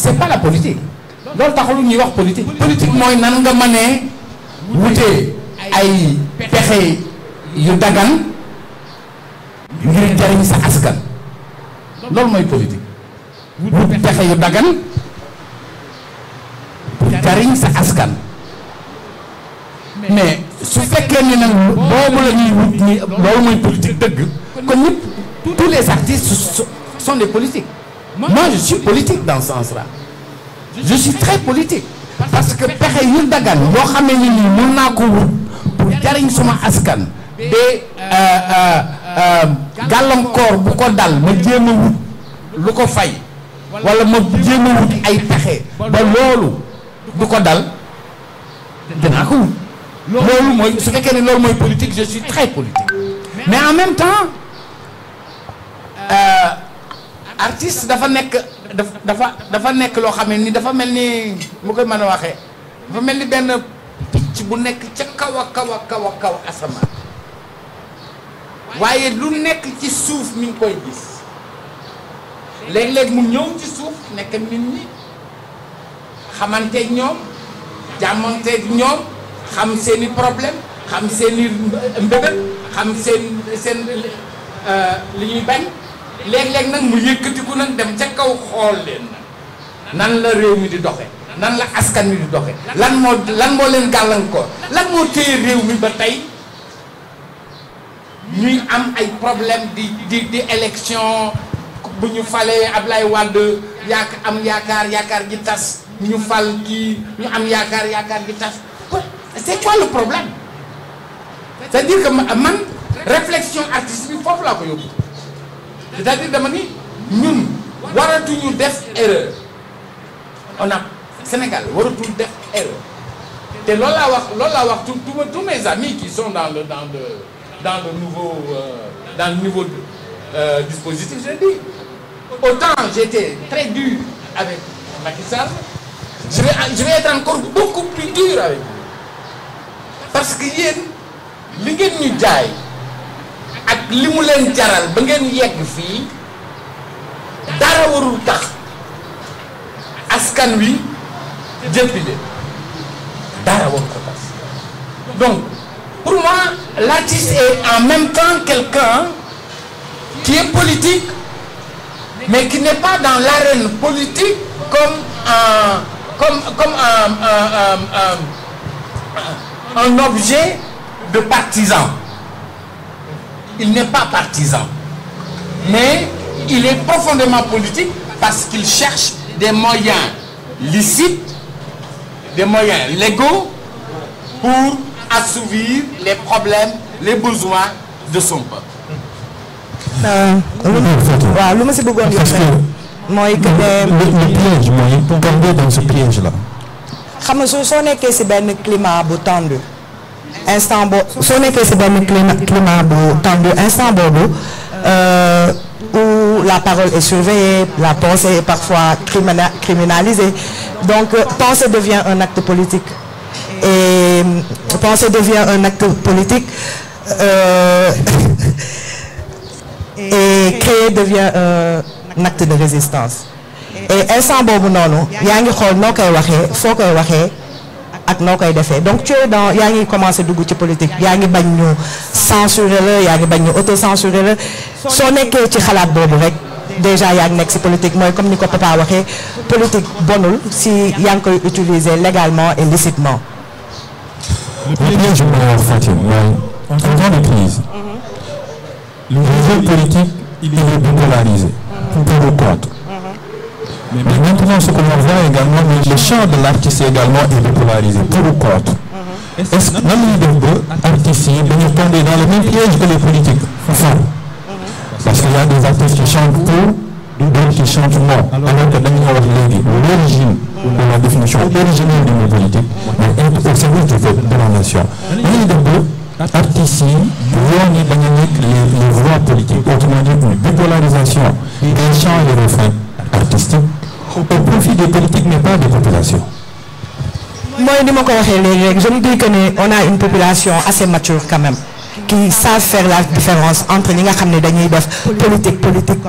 c'est pas la politique loolu taxul ñuy wax politique politique mooy nan nga mënee wutee ay pexe yu dagan ngir jariñ sa askan loolu mooy politique wut pexe yu dagan pour jariñ sa askan mais su fekkee ne nag boobu la ñuy wut ni loolu mooy politique dëgg kon ñëpp tous les artistes sont des politiques moi je suis politique dans ce sens-là je suis très politique parce que pexe yu dagan yoo xamee ni nii mën naa ko wut pour jariñ suma askan ba gàllankoor bu ko dal ma jéem a wut lu ko fay wala ma jéem a wut ay pexe ba loolu du ko dal dinaa ko wut loolu mooy su fekkee ne loolu mooy politique je suis très politique mais en même temps artiste dafa nekk dafa nekk loo xam ne ni dafa mel ni mu koy mën a waxee dafa mel ni benn picc bu nekk ca kaw a kaw a kaw a kaw asamaan waaye lu nekk ci suuf mi ngi koy gis léeg-léeg mu ñëw ci suuf nekk nit ñi xamanteeg ñoom jàmmanteeg ñoom xam seeni problème xam seeni mbébét xam seen li ñuy bañ léeg-léeg nag mu yëkkatiku nag dem ca kaw xool leen nan la réew mi di doxe nan la askan mi di doxe lan moo leen gàllankoor lan moo téye réew mi ba tey ñuy am ay problème di élection bu ñu falee Ablaye Wade am yaakaar gi tas ñu fal kii ñu am yaakaar gi tas c'est quoi le problème c'est-à-dire que man réflexion artistique bi foofu laa ko yóbbu c'est-à-dire dama ni ñun waratuñu def erreur on a Sénégal waratul def erreur te loolu laa wax tous mes amis qui sont dans le nouveau dispositif je dis autant j'étais très dur avec Macky Sall je vais être encore beaucoup plus dur avec lui parce que yéen li ngeen ñu jaay ak li mu leen jaral ba ngeen yegg fii dara warul tax askan wi jëppi de dara warul ko tax donc pour moi l'artiste est en même temps quelqu'un qui est politique mais qui n'est pas dans l'arène politique comme un objet de partisan. Il n'est pas partisan, mais il est profondément politique parce qu'il cherche des moyens licites, des moyens légaux pour assouvir les problèmes, les besoins de son peuple. waaw lu ma si bëggoon yokk mooy que le piège mooy tomber dans ce piège là. xam nga soo nekkee si benn climat bu tendu instant boobu soo nekkee si benn climat bu tendu instant boobu où la parole est surveillée, la pensée est parfois criminalisée, donc penser devient un acte politique et penser devient un acte politique et créer devient un acte de résistance. Et instant boobu noonu yaa ngi xool noo koy waxee foo koy waxee ak noo koy defee donc tu es dans yaa ngi commencé dugg ci politique yaa ngi bañ ñu censurer la yaa ngi bañ ñu auto-censurer la soo nekkee ci xalaat boobu rek déjà yaa ngi nekk si politique mooy comme ni ko papa waxee politique bonul si yaa ngi koy utiliser légalement et licitement. Le piège Fatim mooy en temps de crise le jeu politique il est bipolarisé pour ou contre. Mais maintenant, ce que l'on voit également, le champ de l'artiste également est dépolarisé, pour ou contre. Est-ce que les artistes vont tomber dans le même piège que les politiques? Parce qu'il y a des artistes qui chantent pour, d'autres qui chantent non. Alors que dans l'origine, de la définition originelle de nos politiques, est au service du peuple, de la nation. Artistes, les voix politiques, autrement dit une bipolarisation des chants et des refrains artistiques au profit des politiques mais pas des populations. Moi, je me dis que on a une population assez mature quand même. qui savent faire la différence entre ñi nga xam ne dañuy def politique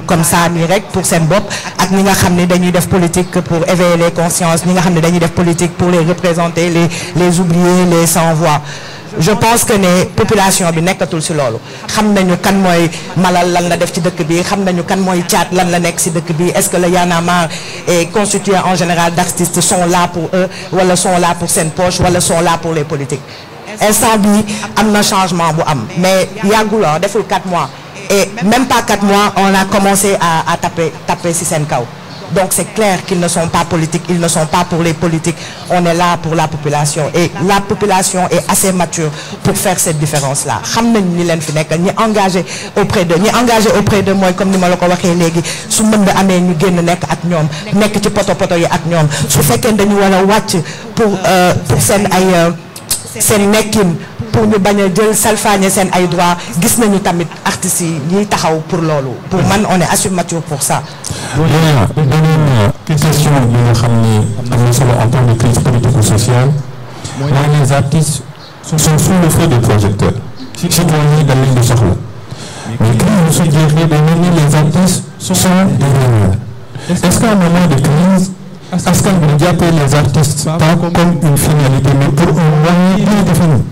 comme ça nii rek pour seen bopp ak ñi nga xam ne dañuy def politique pour éveiller les consciences ñi nga xam ne dañuy def politique pour les représenter les oubliés les sans voix. Je pense que ne population bi nekkatul ci loolu xam nañu kan mooy Malal lan la def ci dëkk bi xam nañu kan mooy Thiat lan la nekk ci dëkk bi est-ce que le Y en a marre est constitué en général d'artistes sont là pour eux wala sont là pour seen poche wala sont là pour les politiques. Instant bi am na changement bu am mais yàggul deful 4 mois et même pas 4 mois on a commencé à taper ci seen kaw. Donc c'est clair qu'ils ne sont pas politiques, ils ne sont pas pour les politiques. On est là pour la population et la population est assez mature pour faire cette différence-là. Xam nañ ni leen fi nekk ñi engagé auprès de mooy comme ni ma la ko waxee léegi su mën da amee ñu génn nekk ak ñoom nekk ci poto yi ak ñoom su fekkee dañu war a wàcc pour seen nekkin pour ñu bañ a jël salfaañe seen ay droits gis nañu tamit artistes yi ñuy taxaw pour loolu pour man on est assez mature pour ça. Voilà beneen question bi nga xam ne am na solo en temps de crise politico-sociale mooy les artistes sont sous le feu des projecteurs citoyens yi dañ leen di soxla mais crise bu su jeexee dañ mel ni les artistes sont derrière. Est-ce qu'à un moment de crise askan bi jàppee les artistes pas comme une finalité mais pour un moyen bien défini.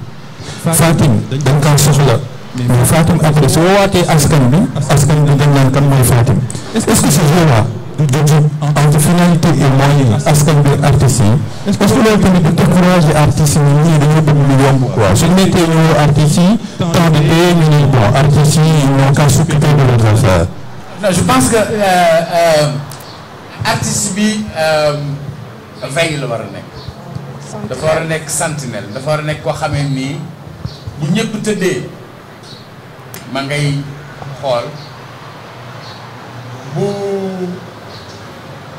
Fatim dañ kaa soxla mais Fatim après su woowaatee askan bi dañ naan kan mooy Fatim est-ce que ce jeu-là du jóg entre finalité et moyen askan bi artistes yi est-ce que loolu tamit du décourager artistes yi ñii dañoo bëgg lu yomb quoi suñu nekkee ñëw artistes yi temps de paye ñu ne bon artistes yi ñoo qu'à s'occuper de leurs affaires. Non, je pense que artiste bi veille la war a nekk dafa war a nekk sentinelle dafa war a nekk koo xamee nii bu ñëpp tëddee ma ngay xool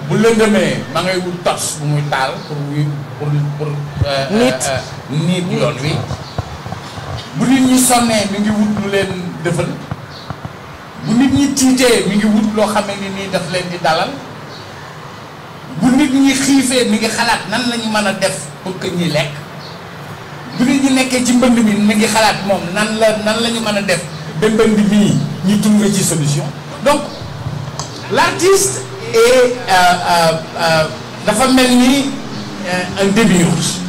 bu lëndëmee ma ngay wut tos bu muy taal pour nit yoon wi bu nit ñi sonnee mi ngi wut lu leen defal bu nit ñi tiitee mi ngi wut loo xamee ni nii daf leen di dalal bu nit ñi xiifee mi ngi xalaat nan la ñu mën a def pour que ñi lekk bu nit ñi nekkee ci mbënd mi mi ngi xalaat moom nan la ñu mën a def ba mbënd mii ñu trouver ci solution. Donc l'artiste est dafa mel ni un démiurge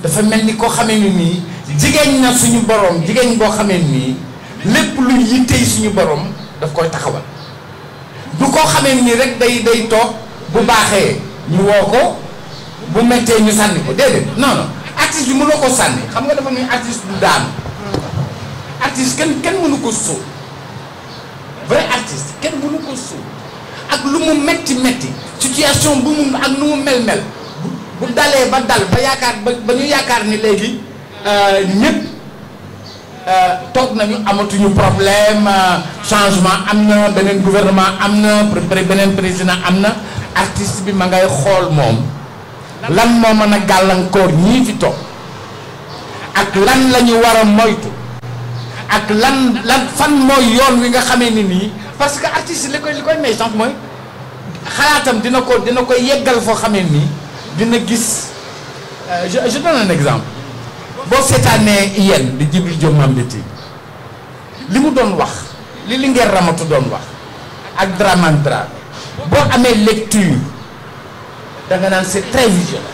dafa mel ni koo xamee ni nii jigéen na suñu borom jigéen boo xamee nii lépp lu yittey suñu borom daf koy taxawal du koo xamee nii rek day toog bu baaxee ñu woo ko bu mettee ñu sànni ko déedéet non artiste bi mënoo ko sànni xam nga dafa muy artiste du daanu artiste kenn mënu ko sóo vrai artiste kenn mënu ko sóo ak lu mu metti situation bu mu ak nu mu mel bu dalee ba dal ba yaakaar ba ñu yaakaar ni léegi ñëpp toog nañu amatuñu problème changement am na beneen gouvernement am na beneen président am na artiste bi ma ngay xool moom lan moo mën a gàllankoor ñii fi toog ak lan la ñu war a moytu ak lan fan mooy yoon wi nga xamee ni nii parce que artiste li koy may chance mooy xalaatam dina ko yeggal foo xamee nii dina gis je donne un exemple boo seetaanee yéen di Djibril Diop Mambéty li mu doon wax li Linguère Ramatu doon wax ak Dramane Dramé boo amee lecture da nga naan c'est très vigilant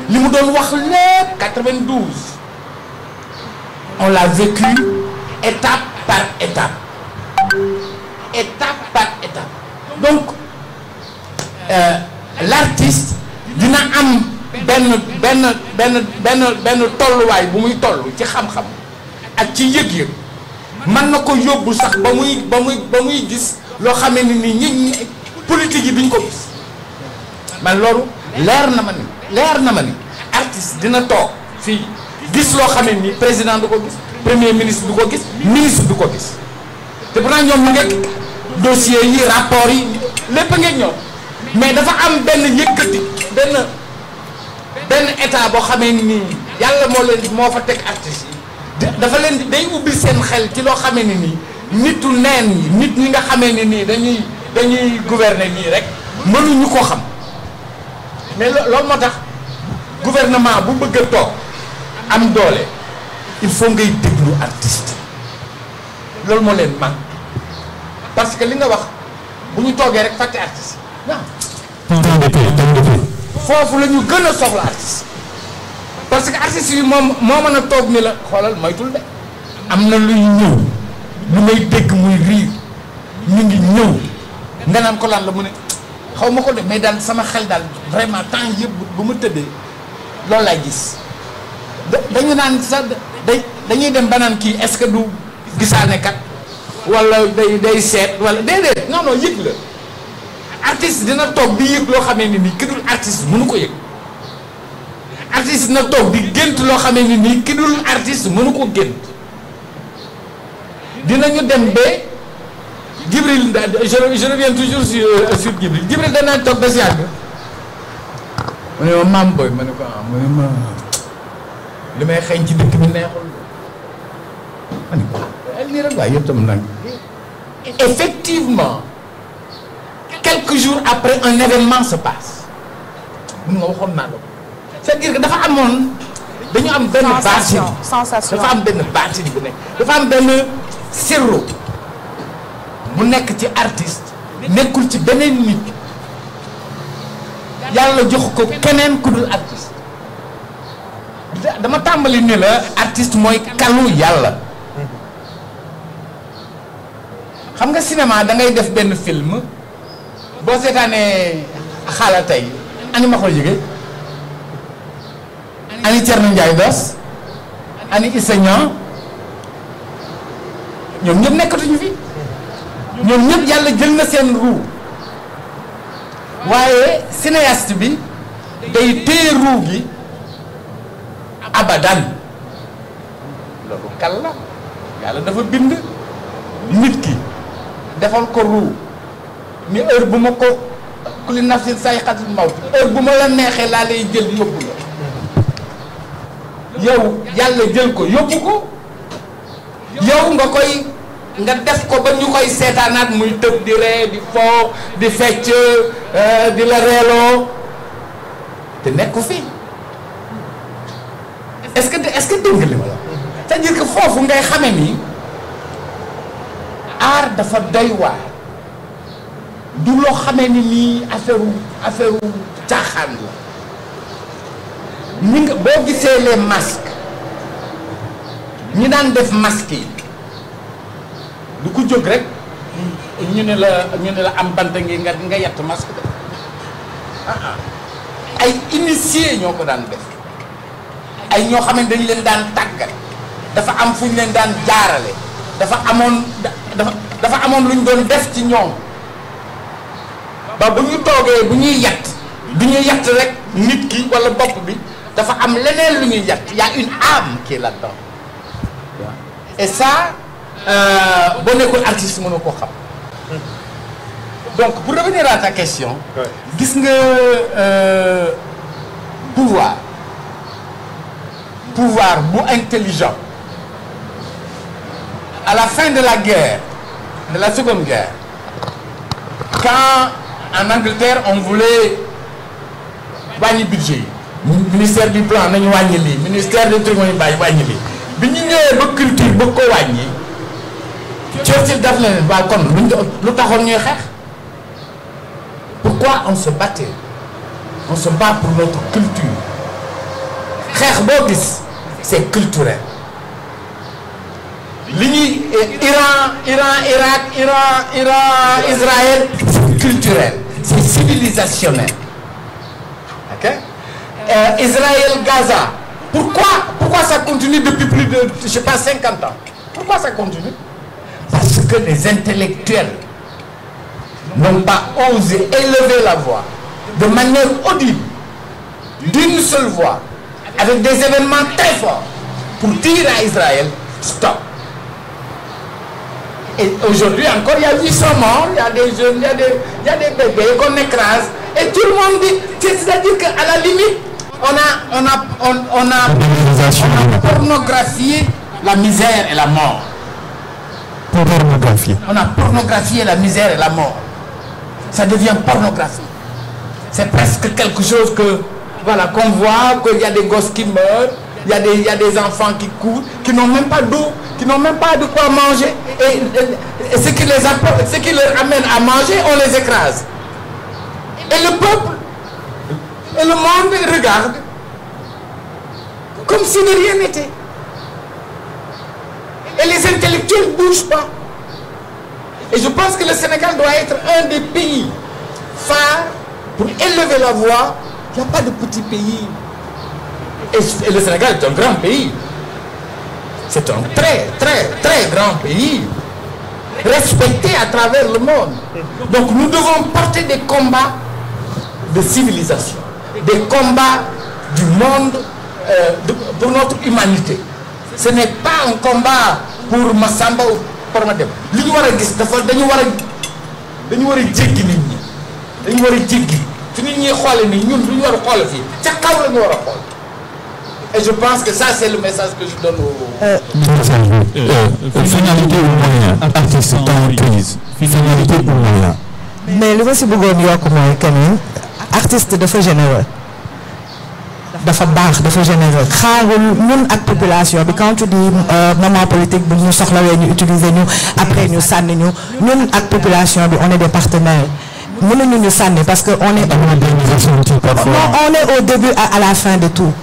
li mu doon wax lépp 92 on l'a vécu étape par étape donc l'artiste dina am benn tolluwaay bu muy toll ci xam-xam ak ci yëg-yëg mën na ko yóbbu sax ba muy gis loo xamee ni ñi politique yi duñ ko gis man loolu leer na ma ni artiste dina toog fii gis loo xamee ni président du ko gis premier ministre du ko gis ministre du ko gis te pourtant ñoom ñu ngi dossiers yi rapports yi lépp a ngeen ñëw mais dafa am benn yëkkati benn état boo xamee ni yàlla moo fa teg artistes yi dafa leen day ubbi seen xel ci loo xamee ni nii nitu neen yi nit ñi nga xamee ni nii dañuy gouverner nii rek mënuñu ko xam mais loolu moo tax gouvernement bu bëgg a toog am doole il faut ngay déglu artiste loolu moo leen man parce que li nga wax bu ñu toogee rek fàtte artiste waaw. foofu la ñu gën a soxla artiste parce que artiste yi moom moo mën a toog ni la xoolal moytul de am na luy ñëw lu may dégg muy riir ñu ngi ñëw nga naan ko lan la mu ne xaw ma ko de mais daal sama xel daal vraiment temps yëpp bu ma tëddee loolu laay gis dañu naan sax dañuy dem ba naan kii est-ce que du gisaane kat wala day seet wala déedéet non non yëg la artiste dina toog di yëg loo xamee ni nii ki dul artiste mënu ko yëg artiste dina toog di gént loo xamee ni nii ki dul artiste mënu ko gént dinañu dem ba Djibril je reviens toujours sur Djibril danaa toog ba si yàgg mu ne ma maam booy ma ne ko mu ne ma li may xeeñ ci dëkk bi neexul ma ne ko lii rek waaye yëpp tam nag effectivement quelques jours après un événement se passe mun nga waxoon naa la ko c'est-à-dire que dafa amoon dañu am benn baatin sensation dafa am benn baatin bu nekk dafa am benn sirru bu nekk ci artiste nekkul ci beneen nit yàlla jox ko keneen ku dul artiste dama tàmbali ni la artiste mooy kalu yàlla xam nga cinéma da ngay def benn film boo seetaanee xaala tey ani ma ko jóge ani Thierno Ndiaye Dos ani Issa Niang ñoom ñëpp nekkatuñu fi ñoom ñëpp yàlla jël na seen ruu waaye cinéaste bi day téye ruu gi abadan loolu kal la yàlla dafa bind nit ki defal ko ruu ni heure bu ma ko kulli nafsin sa'iqatul mawt heure bu ma la neexee laa lay jël yóbbu la yow yàlla jël ko yóbbu ko yow nga def ko ba ñu koy seetaanaat muy tëb di ree di foo di fecc di la reeloo te nekku fi est-ce que dégg nga li ma la c'est-à-dire que foofu ngay xame ni art dafa doy waar du loo xamee ni nii affaire caaxaan la ñi nga boo gisee les masques ñi daan def masque yi du ko jóg rek ñu ne la am bant ngi nga yett masque de ay initié ñoo ko daan def ay ñoo xam ne dañu leen daan tàggat dafa am fu ñu leen daan jaarale dafa amoon lu ñu doon def ci ñoom ba bu ñu toogee bu ñuy yett du ñu yett rek nit ki walla bopp bi dafa am leneen lu ñuy yett y a une âme qui est là-dedans et ça boo nekkul artiste mënoo koo xam donc pour revenir à ta question gis nga pouvoir bu intelligent à la fin de la guerre de la seconde guerre quand en Angleterre on voulait wàññi budget yi ministère du plan nañu wàññi lii ministère du truc nañu wàññi lii bi ñu ñëwee ba culture bëgg ko wàññi Churchill daf leen waa kon lu taxoon ñuy xeex pourquoi on se battait on se bat pour notre culture xeex boo gis c'est culturel li ñuy Iran Israël c'est culturel c'est civilisationnel ok Israël Gaza pourquoi ça continue depuis plus de je sais pas 50 ans pourquoi ça continue parce que les intellectuels n'ont pas osé élever la voix de manière audible d'une seule voix avec des événements très forts pour dire à Israël stop. Et aujourd'hui encore il y a 800 morts, il y a des jeunes, il y a des bébés qu'on écrase et tout le monde dit, c'est-à-dire qu'à la limite on a pornographié la misère et la mort. On a pornographié la misère et la mort. Ça devient pornographie. C'est presque quelque chose que voilà qu'on voit qu'il y a des gosses qui meurent il y a des enfants qui courent, qui n'ont même pas d'eau, qui n'ont même pas de quoi manger. Et ce qui leur amène à manger, on les écrase. Et le peuple et le monde regardent comme si de rien n'était. Et les intellectuels ne bougent pas. Et je pense que le Sénégal doit être un des pays phares pour élever la voix. Il n'y a pas de petit pays. Et le Sénégal est un grand pays. C'est un très, très, très grand pays, respecté à travers le monde. Donc nous devons porter des combats de civilisation, des combats du monde pour notre humanité. Ce n'est pas un combat pour Massamba ou pour Madem. Li ñu war a gis dafa dañu war a jéggi nit ñi, dañu war a jéggi fi nit ñi xoole nii ñun duñu war a xoole fii ca kaw la ñu war a xool. Et je pense que ça c'est le message que je donne finalité ou moyen artiste en crise, finalité ou moyen. mais li ma si bëggoon yokk mooy que ni artiste dafa généreux, dafa baax, dafa généreux. xaarul ñun ak population bi quand tu dis moment politique bu ñu soxlawee ñu utiliser ñu après ñu sànni ñu ñun ak population bi on est des partenaires. mënuñu ñu sànni parce que on est au début à la fin de tout.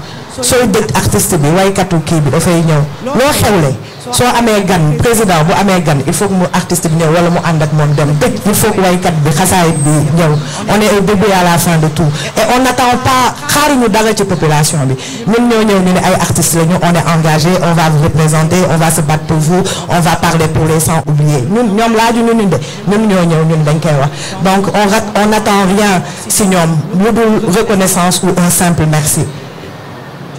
sooy dégg artiste bi waykatu kii bi dafay ñëw loo xewle soo amee gan président bu amee gan il faut que mu artiste bi ñëw wala mu ànd ak moom dem dëgg il faut que waykat bi xasaayit bi ñëw on est au début à la fin de tout et on n'attend pas xaaruñu dara ci population bi ñun ñoo ñëw ñu ne ay artistes lañu on est engagé on va vous représenter on va se battre pour vous on va parler pour les sans oublier ñun ñoom laaju ñu de ñun ñoo ñëw ñun dañ koy wax donc on n'attend rien si ñoom lu dul reconnaissance ou un simple merci.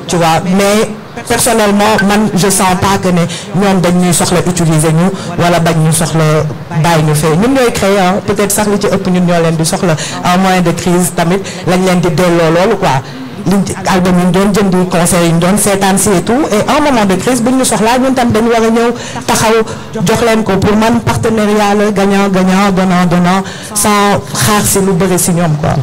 Tu vois, mais personnellement man je sens pas que ne ñoom dañ ñuy soxla utiliser ñu wala bañ ñu soxla bàyyi ñu fee ñun ñooy créer peut-être sax li ci ëpp ñun ñoo leen di soxla en moyen de crise tamit lañ leen di delloo loolu quoi liñ album yi ñu doon jëndi concert yi ñu doon seetaan si et tout et en moment de crise buñ ñu soxlaa ñun tam dañu war a ñëw taxaw jox leen ko pour man partenariat la gagnant gagnant donnant donnant sans xaar si lu bëri si ñoom quoi.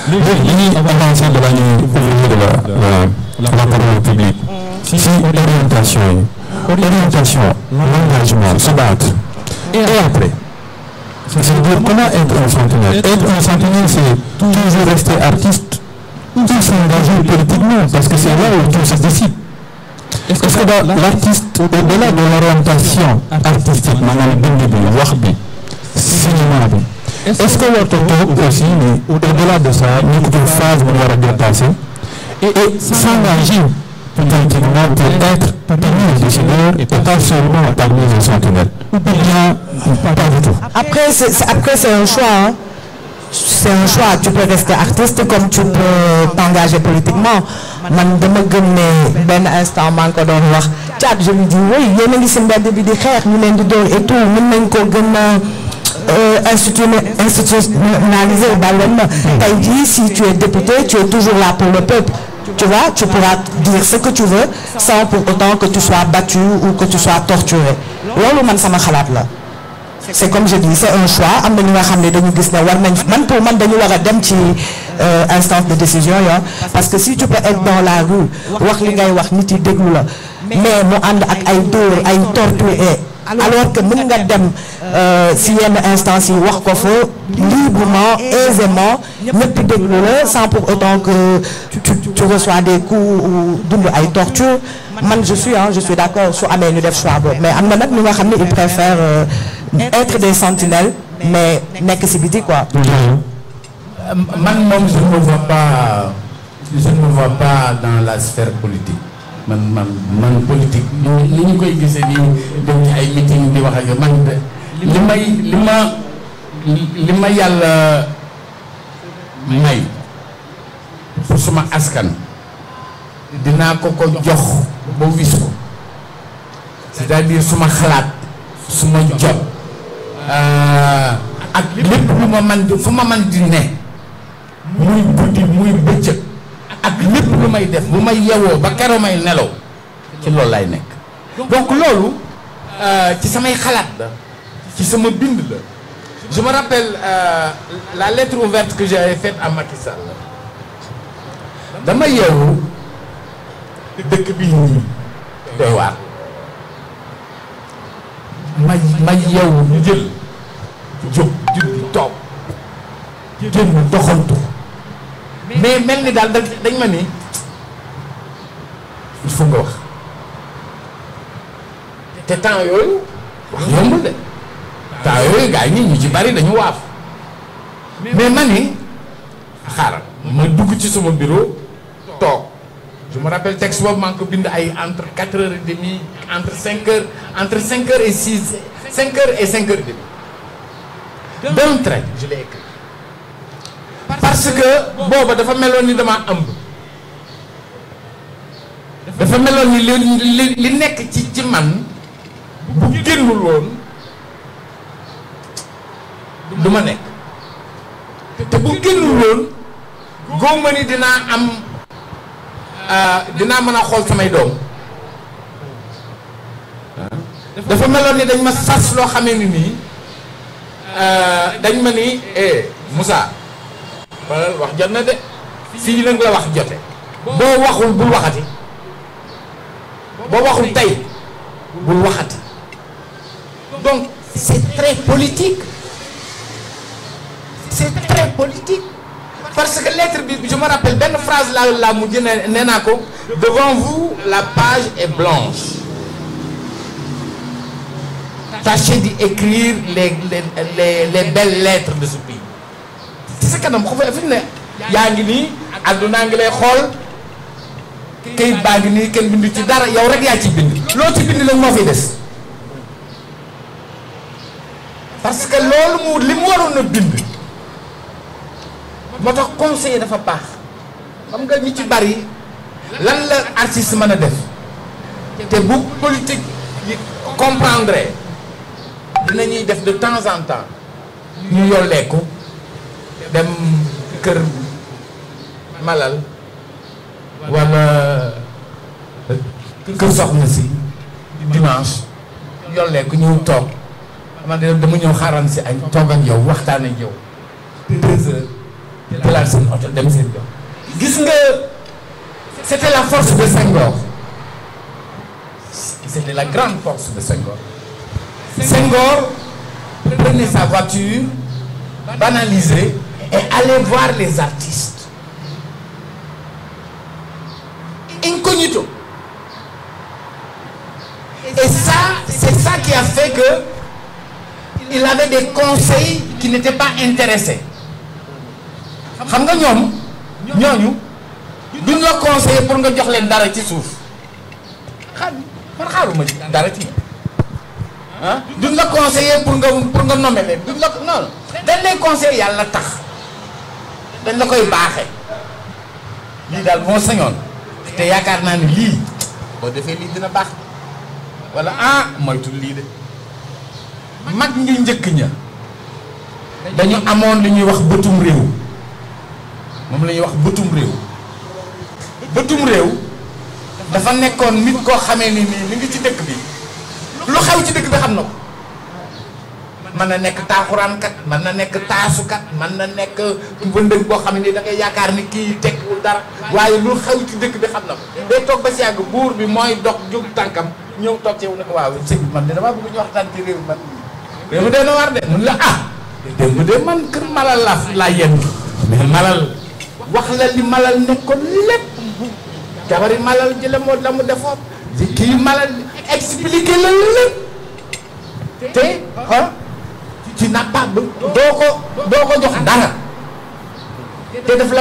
L'idée avancée de la parole publique, si orientation, l'engagement, se battre, et après, c'est-à-dire comment être un sentinelle. Être un sentinelle, c'est toujours rester artiste, ou s'engager politiquement, parce que c'est là où tout se décide. Est-ce que l'artiste, au-delà de l'orientation artistique, cinéma, est-ce que l'autre aussi, au-delà de ça, nous avons une phase où on va dépasser et s'engager politiquement pour être parmi les décideurs et pas seulement parmi les sentinelles. Ou bien, pas du tout. Après, c'est un choix. Hein. C'est un choix. Tu peux rester artiste comme tu peux t'engager politiquement. Man dama gëm ne benn instant maa ngi ko doon wax Thiat je lui dis oui yéen a ngi si mbedd bi di xeex ñu leen di dóor et tout mën nañ ko gën a institutionnalisé tey jii si tu es député tu es toujours là pour le peuple tu vois tu pourras dire ce que tu veux sans pour autant que tu sois battu ou que tu sois torturé loolu man sama xalaat la c'est comme je dis c'est un choix am na ñu nga xam ne dañu gis ne war nañ man pour man dañu war a dem ci instance de décision yo parce que si tu peux être dans la rue wax li ngay wax nit yi déglu la mais mu ànd ak ay dóor ay torture alors que mën nga dem si yenn instance yi wax ko fa librement aisément ñëpp déglu la sans pour autant que tu reçois des coups ou dund ay torture man je suis d'accord su amee ñu def choix boobu mais am na nag ñu nga xam ne ils préfèrent être des sentinelles mais nekk si biti quoi. man moom je ne me vois pas dans la sphère politique. man politique ni ñu koy gisee nii dem ci ay meeting di wax ak man li ma yàlla may pour suma askan dinaa ko jox ba wis ko c'est-à-dire suma xalaat suma jot ak lépp lu ma man fu ma man di ne muy guddi muy bëccëg ak lépp lu may def bu may yewoo ba keroog may nelaw ci loolu lay nekk donc loolu ci samay xalaat la ci sama bind la Je me rappelle la lettre ouverte que j'avais faite à Macky Sall. dama yeewu dëkk bii nii doy waar ma yeewu ñu jël jóg julli toog génn doxantu mais mel ni daal dañ ma ni il faut nga wax te temps yooyu wax yombul de temps yooyu gars yi ñu ci bari dañu waaf mais ma ni xaaral ma dugg ci sama bureau toog je me rappelle texte boobu maa ngi ko bind ay entre 4h30 entre 5h et 5h30 d'un trait je l'ai écrit parce que booba dafa meloon ni dama ëmb dafa meloon ni li nekk ci man bu génnul woon du ma nekk te bu génnul woon góob ma ni dinaa mën a xool samay doom dafa meloon ni dañ ma sas loo xamee ni nii dañ ma ni Moussa wax jot na de fii nag la wax jote boo waxul bul waxati boo waxul tey bul waxati donc c'est très politique parce que lettre bi je me rappelle benn phrase la mujj nee naa ko devant vous la page est blanche tâchez d'écrire les belles lettres de ce pays ci sa kanam xaw fi ne yaa ngi nii àdduna ngi lay xool kayit baa ngi nii kenn bindu ci dara yow rek yaa ci bind loo ci bind nag moo fiy des parce que loolu li mu waroon a bind moo tax conseiller dafa baax xam nga ñi ci bari lan la artiste mën a def te bu politique yi comprendre dinañuy def de temps en temps ñu yollee ko dem kër Malal wala kër soxna si dimanche yollee ko ñëw toog man de dama ñëw xaaran si añ toog ak yow waxtaan ak yow 2 heures jëlaat seen oto dem seen yow gis nga c'était la force de Senghor c'était la grande force de Senghor Senghor prenait sa voiture banalisée et allait voir les artistes incognito et ça c'est ça qui a fait que il avait des conseils qui n'étaient pas intéressés xam nga ñooñu duñ la conseiller pour nga jox leen dara ci suuf man xaaruma ci dara ci duñ la conseiller pour nga nommer leen duñ la non dañ lay conseiller yàlla tax dañ la koy baaxee lii daal moo sañoon te yaakaar naa ne lii boo defee lii dina baax wala moytul lii de mag ñi njëkk ña dañu amoon li ñuy wax bëtum réew moom la ñuy wax bëtum réew dafa nekkoon nit koo xamee ni nii mi ngi ci dëkk bi lu xew ci dëkk bi xam na ko mën na nekk taaxuraankat mën na nekk taasukat mën na nekk wëndëg boo xam ne da ngay yaakaar ni kii tekkiwul dara waaye lu xew ci dëkk bi xam na ko day toog ba si yàgg buur bi mooy dox jóg tànkam ñëw toog ci yow ne ko waaw sëñ bi man de damaa bëgg ñu waxtaan ci réew man réew mi dee na war de mun la démb de man kër Malal laa yenn mais Malal wax la li Malal nekkoon lépp jabari Malal ji la mu defoon kii Malal expliqué la lépp te ci nappa doo ko jox dara te daf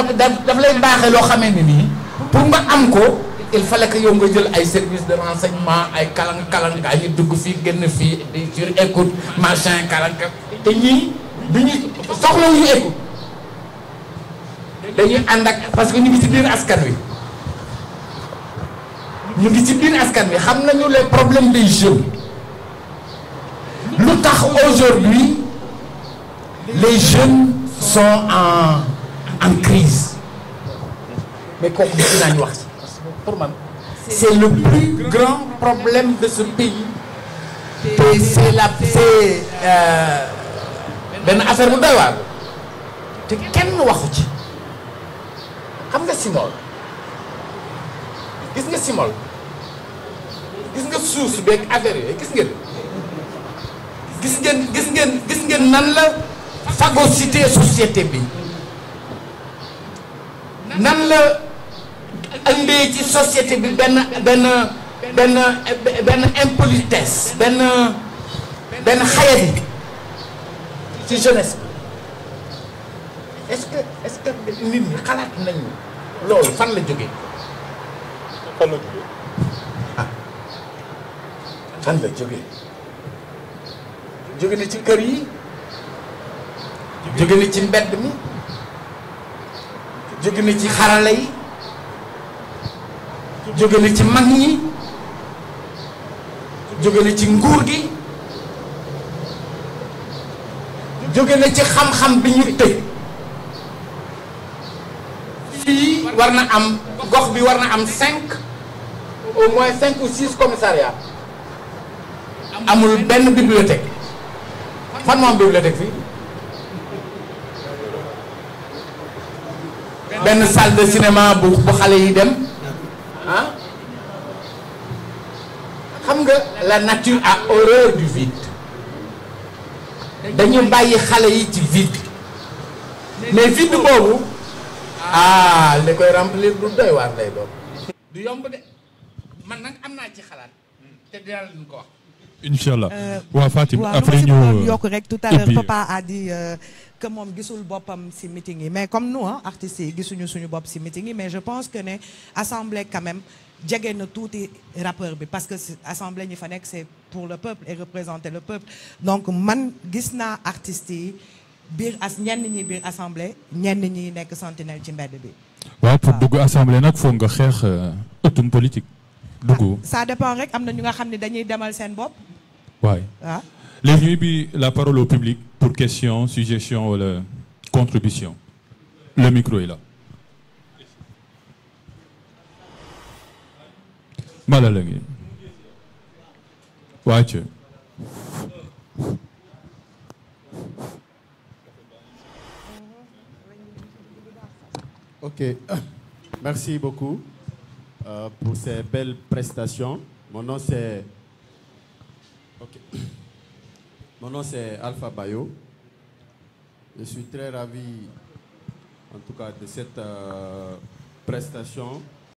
lay baaxee loo xamee ni nii pour nga am ko il fallait que yow nga jël ay services de renseignement ay kalang gaa ñu dugg fii génn fii sur écoute machin kalang te ñii duñu soxlawuñu écoute dañuy ànd ak parce que ñu ngi ci biir askan wi xam nañu les problèmes des jeunes lu tax aujourd'hui les jeunes sont en crise mais kooku gis naa ñu wax ci parce que pour man c'est le plus grand problème de ce pays te c'est benn affaire bu doy waar te kenn waxu ci xam nga simol gis nga simol gis nga suus beeg affaire yooyu gis ngeen nan la phagocyté société bi nan la andee ci société bi benn impolitesse benn xayati ci jeunesse bi est-ce que nit ñi xalaat nañu loolu fan la jógee fan la jógee jóge na ci kër yi jóge na ci mbedd mi jóge na ci xarala yi jóge na ci mag ñi jóge na ci nguur gi jóge na ci xam-xam bi ñu tëj fii war na am gox bi war na am 5 au moins 5 ou 6 commissariats amul benn bibliothèque fan moo am bibliothèque fii benn salle de cinéma bu xale yi dem ah xam nga la nature a horreur du vide dañu bàyyi xale yi ci vide mais vide boobu li koy remplir du doy waar lay doon du yomb de man nag am naa ci xalaat te dinaa leen ko wax. Inch'Allah. waaw Fatim waaw après ñu yokk rek tout à l'heure papa a dit que moom gisul boppam ci meeting yi mais comme nous artistes yi gisuñu suñu bopp ci meeting yi mais je pense que ne assemblée quand même jege na tuuti rappeur bi parce que assemblée ñi fa nekk c'est pour le peuple et représenter le peuple donc man gis naa artistes yi biir ñenn ñi biir assemblée ñenn ñi nekk sentinelle ci mbedd bi. waaw pour dugg assemblée nag foog nga xeex ëttum politique dugg. ça dépend rek am na ñu nga xam ne dañuy demal seen bopp. waay waaw. léegi ñuy bi la parole au public pour question suggestion wala contribution le micro est là. mala la ngi wàcc. Ok, merci beaucoup pour ces belles prestations. Mon nom c'est Alpha Bayo. Je suis très ravi, en tout cas, de cette prestation